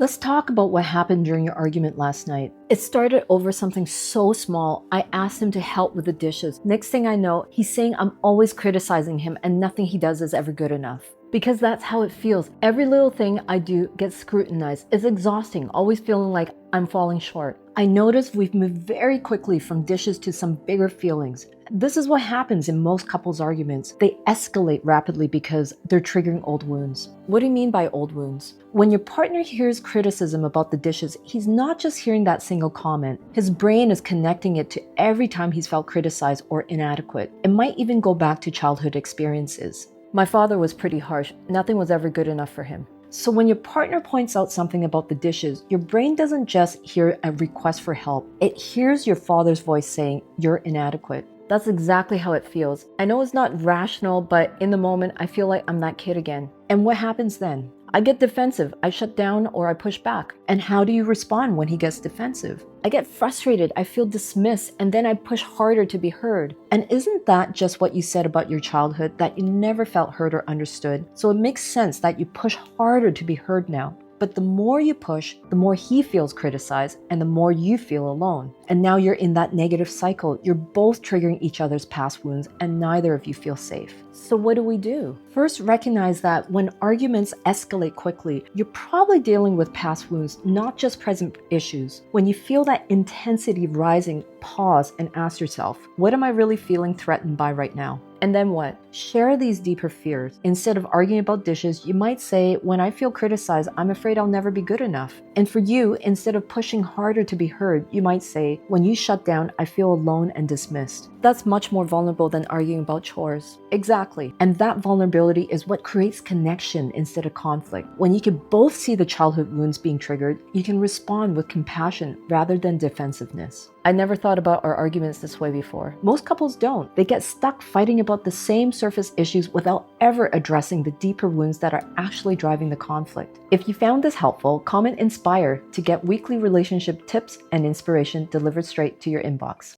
Let's talk about what happened during your argument last night. It started over something so small. I asked him to help with the dishes. Next thing I know, he's saying I'm always criticizing him and nothing he does is ever good enough. Because that's how it feels. Every little thing I do gets scrutinized. It's exhausting, always feeling like I'm falling short. I noticed we've moved very quickly from dishes to some bigger feelings. This is what happens in most couples' arguments. They escalate rapidly because they're triggering old wounds. What do you mean by old wounds? When your partner hears criticism about the dishes, he's not just hearing that single comment. His brain is connecting it to every time he's felt criticized or inadequate. It might even go back to childhood experiences. My father was pretty harsh. Nothing was ever good enough for him. So when your partner points out something about the dishes, your brain doesn't just hear a request for help. It hears your father's voice saying, "You're inadequate." That's exactly how it feels. I know it's not rational, but in the moment, I feel like I'm that kid again. And what happens then? I get defensive, I shut down, or I push back. And how do you respond when he gets defensive? I get frustrated, I feel dismissed, and then I push harder to be heard. And isn't that just what you said about your childhood, that you never felt heard or understood? So it makes sense that you push harder to be heard now. But the more you push, the more he feels criticized and the more you feel alone. And now you're in that negative cycle. You're both triggering each other's past wounds and neither of you feel safe. So what do we do? First, recognize that when arguments escalate quickly, you're probably dealing with past wounds, not just present issues. When you feel that intensity rising, pause and ask yourself, what am I really feeling threatened by right now? And then what? Share these deeper fears. Instead of arguing about dishes, you might say, when I feel criticized, I'm afraid I'll never be good enough. And for you, instead of pushing harder to be heard, you might say, when you shut down, I feel alone and dismissed. That's much more vulnerable than arguing about chores. Exactly. And that vulnerability is what creates connection instead of conflict. When you can both see the childhood wounds being triggered, you can respond with compassion rather than defensiveness. I never thought about our arguments this way before. Most couples don't. They get stuck fighting about the same surface issues without ever addressing the deeper wounds that are actually driving the conflict. If you found this helpful, comment INSPIRE to get weekly relationship tips and inspiration delivered straight to your inbox.